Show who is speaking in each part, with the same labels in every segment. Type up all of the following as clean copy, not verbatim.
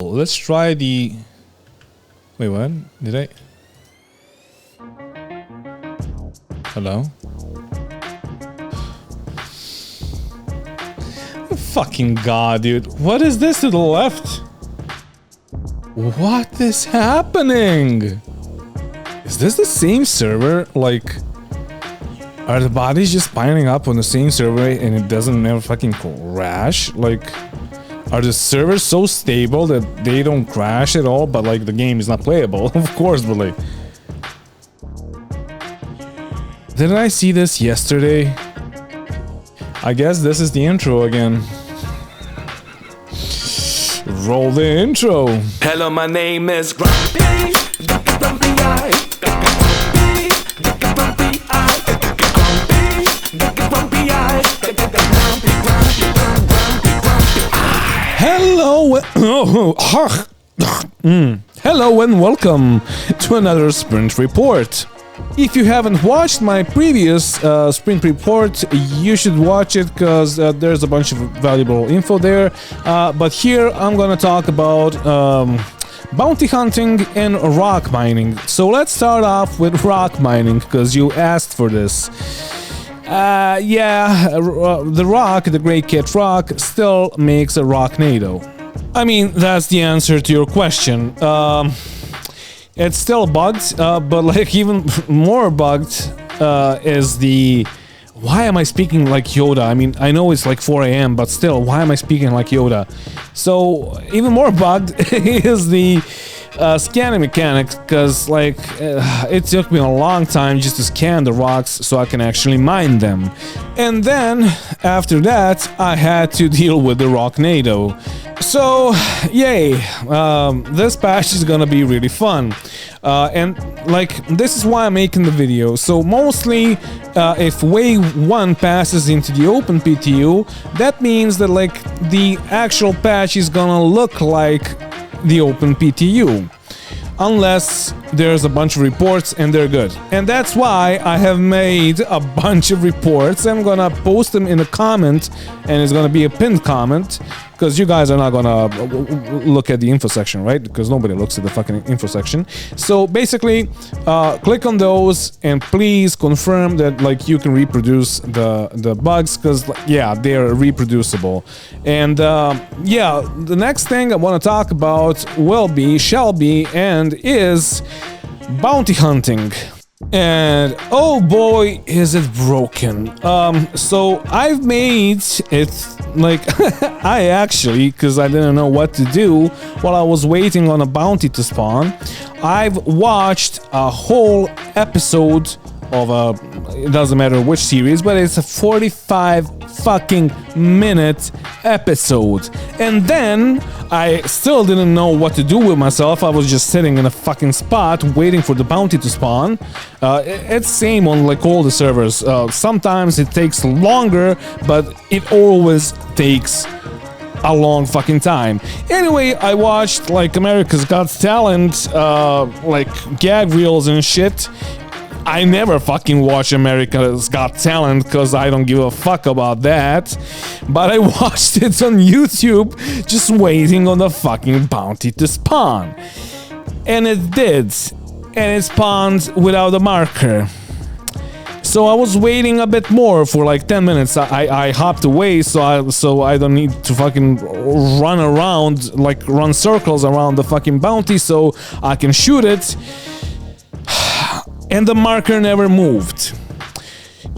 Speaker 1: Let's try the... Wait, what? Did I... Hello? Oh, fucking god, dude. What is this to the left? What is happening? Is this the same server? Like... Are the bodies just piling up on the same server and it doesn't never fucking crash? Like... Are the servers so stable that they don't crash at all, but like the game is not playable? Of course, but like... Didn't I see this yesterday? I guess this is the intro again. Roll the intro.
Speaker 2: Hello, my name is Grumpy.
Speaker 1: Hello, hello and welcome to another sprint report. If you haven't watched my previous sprint report, you should watch it because there's a bunch of valuable info there. But here I'm gonna talk about bounty hunting and rock mining. So let's start off with rock mining because you asked for this. The Rock, the Great Cat Rock, still makes a ROCnado. I mean, that's the answer to your question. It's still bugged, but like even more bugged is the... Why am I speaking like Yoda? I mean, I know it's like 4 AM, but still, why am I speaking like Yoda? So, even more bugged is the scanning mechanics, because like it took me a long time just to scan the rocks so I can actually mine them. And then, after that, I had to deal with the ROCnado. So, yay, this patch is gonna be really fun. And like, this is why I'm making the video. So mostly, if wave 1 passes into the open PTU, that means that like the actual patch is gonna look like the open PTU. Unless there's a bunch of reports and they're good. And that's why I have made a bunch of reports. I'm gonna post them in a comment, and it's gonna be a pinned comment, because you guys are not gonna look at the info section, right? Because nobody looks at the fucking info section. So basically, click on those and please confirm that like you can reproduce the bugs, because yeah, they're reproducible. And yeah, the next thing I want to talk about shall be, and is bounty hunting. And oh boy, is it broken. So I've made it like I actually, because I didn't know what to do while I was waiting on a bounty to spawn, I've watched a whole episode of it doesn't matter which series, but it's a 45 fucking minute episode. And then I still didn't know what to do with myself. I was just sitting in a fucking spot waiting for the bounty to spawn. It's same on like all the servers. Sometimes it takes longer, but it always takes a long fucking time. Anyway, I watched like America's Got Talent, like gag reels and shit. I never fucking watch America's Got Talent because I don't give a fuck about that. But I watched it on YouTube just waiting on the fucking bounty to spawn. And it did. And it spawned without a marker. So I was waiting a bit more for like 10 minutes. I hopped away so I don't need to fucking run around, like run circles around the fucking bounty so I can shoot it. And the marker never moved.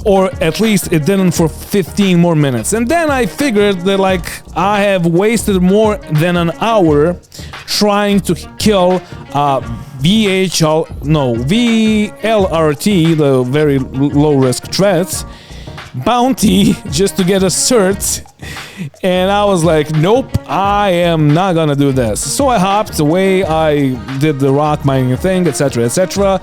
Speaker 1: Or at least it didn't for 15 more minutes. And then I figured that like I have wasted more than an hour trying to kill VLRT, the very low risk threat, bounty just to get a cert. And I was like, nope, I am not gonna do this. So I hopped away, I did the rock mining thing, etc, etc.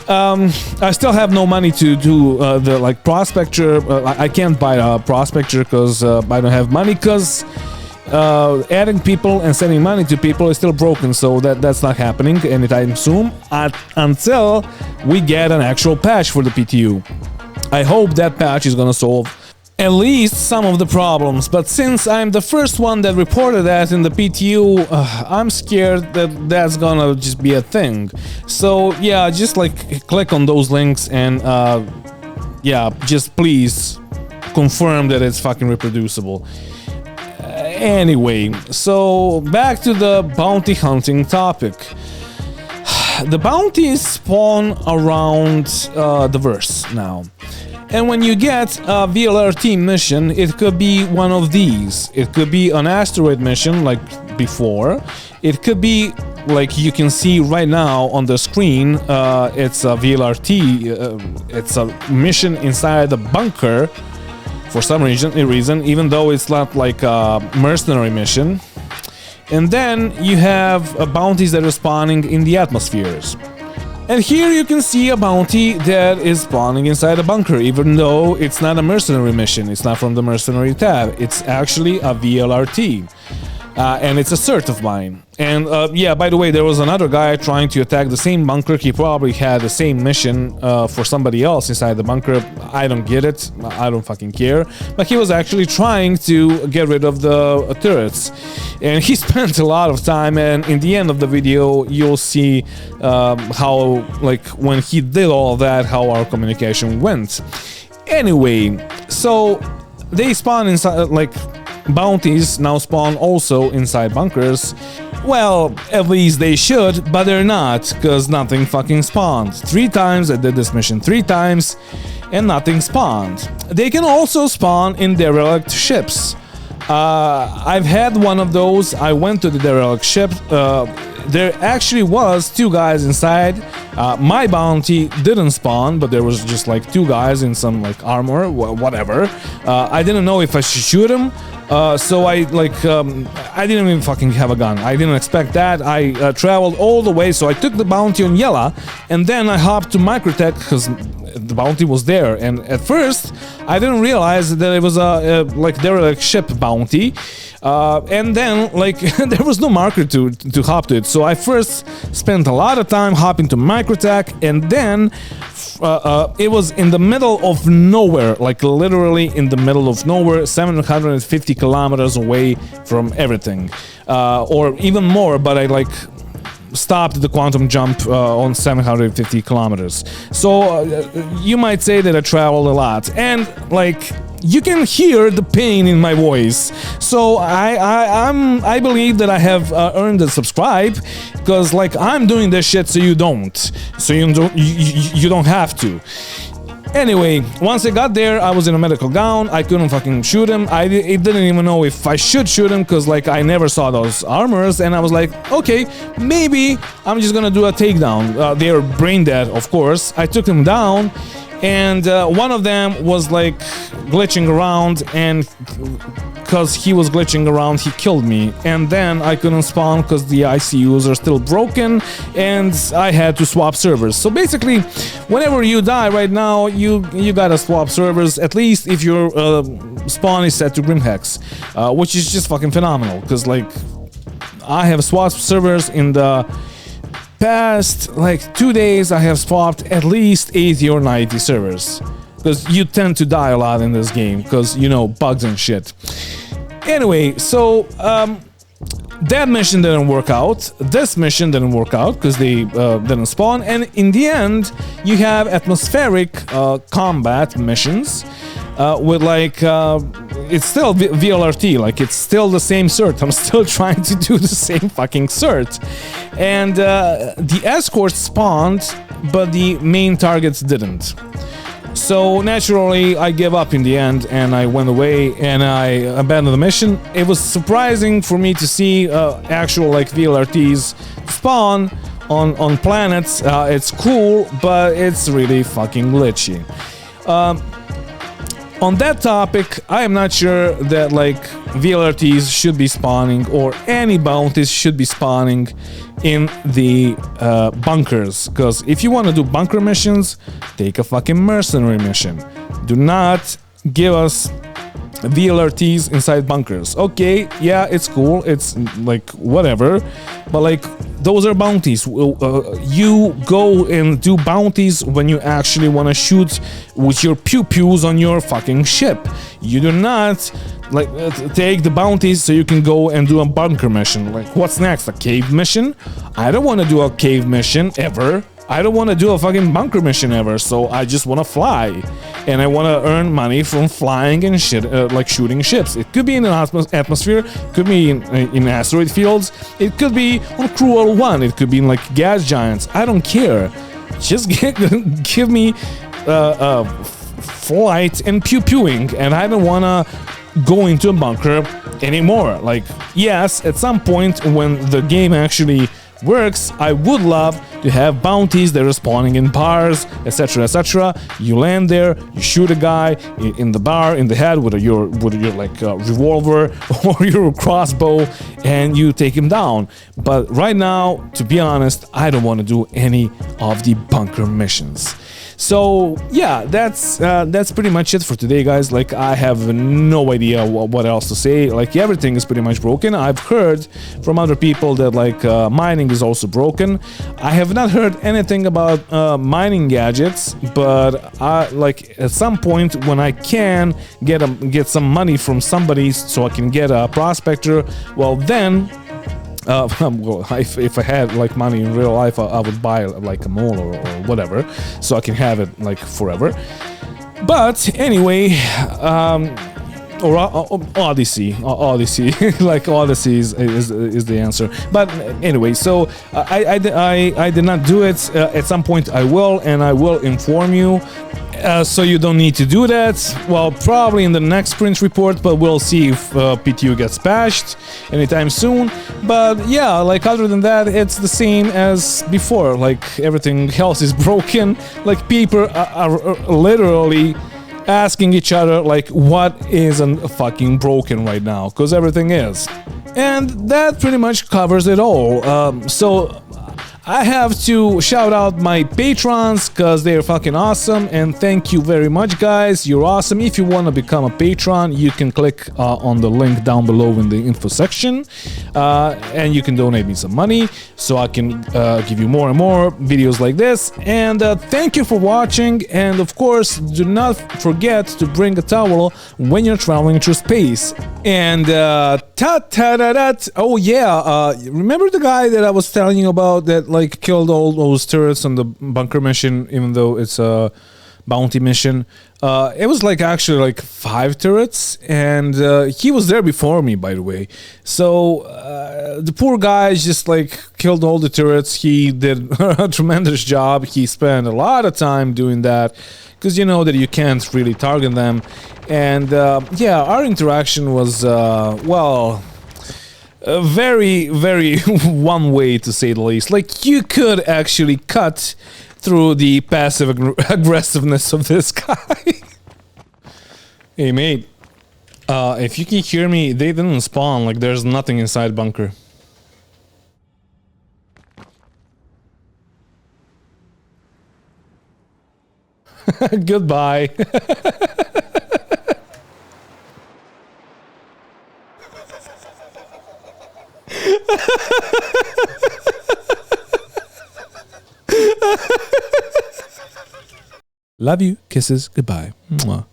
Speaker 1: I still have no money to do the like prospector. I can't buy a prospector because I don't have money, because adding people and sending money to people is still broken, so that's not happening anytime soon until we get an actual patch for the PTU. I hope that patch is gonna solve at least some of the problems, but since I'm the first one that reported that in the PTU, I'm scared that that's gonna just be a thing. So yeah, just like click on those links and yeah, just please confirm that it's fucking reproducible. Anyway, so back to the bounty hunting topic. The bounties spawn around the verse now. And when you get a VLRT mission, it could be one of these. It could be an asteroid mission like before. It could be like you can see right now on the screen. It's a VLRT. It's a mission inside the bunker for some reason, even though it's not like a mercenary mission. And then you have bounties that are spawning in the atmospheres. And here you can see a bounty that is spawning inside a bunker, even though it's not a mercenary mission, it's not from the mercenary tab, it's actually a VLRT. And it's a cert of mine. And yeah, by the way, there was another guy trying to attack the same bunker. He probably had the same mission for somebody else inside the bunker. I don't get it. I don't fucking care. But he was actually trying to get rid of the turrets. And he spent a lot of time, and in the end of the video, you'll see how, like, when he did all that, how our communication went. Anyway, so they spawn inside, like, bounties now spawn also inside bunkers. Well, at least they should, but they're not, because nothing fucking spawned. 3 times I did this mission 3 times, and nothing spawned. They can also spawn in derelict ships. I've had one of those. I went to the derelict ship. There actually was 2 guys inside. My bounty didn't spawn, but there was just like 2 guys in some like armor, whatever. I didn't know if I should shoot them. So I didn't even fucking have a gun. I didn't expect that. I traveled all the way, so I took the bounty on Yella, and then I hopped to Microtech because the bounty was there. And at first, I didn't realize that it was a like derelict ship bounty. And then like there was no marker to hop to it. So I first spent a lot of time hopping to Microtech, and then it was in the middle of nowhere, like literally in the middle of nowhere, 750 kilometers away from everything, or even more, but I like stopped the quantum jump on 750 kilometers. So you might say that I traveled a lot, and like you can hear the pain in my voice. So I believe that I have earned a subscribe, because like I'm doing this shit so you don't, so you don't have to. Anyway, once I got there, I was in a medical gown. I couldn't fucking shoot him. I didn't even know if I should shoot him, because like I never saw those armors, and I was like, okay, maybe I'm just gonna do a takedown. They are brain dead, of course. I took them down, and one of them was like glitching around, and because he was glitching around, he killed me. And then I couldn't spawn because the ICUs are still broken, and I had to swap servers. So basically, whenever you die right now, you gotta swap servers, at least if your spawn is set to Grimhex, which is just fucking phenomenal, because like I have swapped servers in the past like 2 days. I have swapped at least 80 or 90 servers, because you tend to die a lot in this game, because you know, bugs and shit. Anyway, so that mission didn't work out. This mission didn't work out because they didn't spawn. And in the end, you have atmospheric combat missions with like it's still VLRT, like it's still the same cert. I'm still trying to do the same fucking cert. And the escorts spawned, but the main targets didn't. So naturally, I gave up in the end, and I went away and I abandoned the mission. It was surprising for me to see actual like VLRTs spawn on planets. It's cool, but it's really fucking glitchy. On that topic, I am not sure that like VLRTs should be spawning, or any bounties should be spawning in the bunkers, because if you want to do bunker missions, take a fucking mercenary mission. Do not give us VLRTs inside bunkers. Okay, yeah, it's cool, it's like whatever, but like those are bounties. You go and do bounties when you actually want to shoot with your pew-pews on your fucking ship. You do not like take the bounties so you can go and do a bunker mission. Like, what's next? A cave mission? I don't want to do a cave mission ever. I don't want to do a fucking bunker mission ever, so I just want to fly. And I want to earn money from flying and shit, like shooting ships. It could be in an atmosphere, could be in asteroid fields, it could be on Cruel 1, it could be in like gas giants. I don't care. Just give me flight and pew-pewing, and I don't want to go into a bunker anymore. Like, yes, at some point when the game actually works, I would love to have bounties that are spawning in bars, etc, etc. You land there, you shoot a guy in the bar, in the head with your like revolver or your crossbow, and you take him down. But right now, to be honest, I don't want to do any of the bunker missions. So yeah, that's pretty much it for today, guys. Like, I have no idea what else to say. Like, everything is pretty much broken. I've heard from other people that like mining is also broken. I have not heard anything about mining gadgets, but like at some point when I can get some money from somebody so I can get a prospector, well then. Well, if I had like money in real life, I would buy like a mole or whatever, so I can have it like forever. But anyway, or Odyssey, like Odyssey is the answer. But anyway, so I did not do it. At some point I will, and I will inform you. So you don't need to do that. Well, probably in the next sprint report, but we'll see if PTU gets patched anytime soon. But yeah, like other than that, it's the same as before. Like, everything else is broken. Like, people are literally asking each other like, what isn't fucking broken right now? Because everything is. And that pretty much covers it all. So I have to shout out my patrons because they're fucking awesome, and thank you very much, guys. You're awesome. If you want to become a patron, you can click on the link down below in the info section, and you can donate me some money so I can give you more and more videos like this. And thank you for watching, and of course, do not forget to bring a towel when you're traveling through space. And oh yeah, remember the guy that I was telling you about that like killed all those turrets on the bunker mission, even though it's a bounty mission? It was like actually like 5 turrets, and he was there before me, by the way. So the poor guy just like killed all the turrets. He did a tremendous job. He spent a lot of time doing that, because you know that you can't really target them. And yeah, our interaction was well, very, very one way, to say the least. Like, you could actually cut through the passive aggressiveness of this guy. Hey mate, if you can hear me, they didn't spawn. Like, there's nothing inside bunker. Goodbye. Love you. Kisses. Goodbye. Mwah.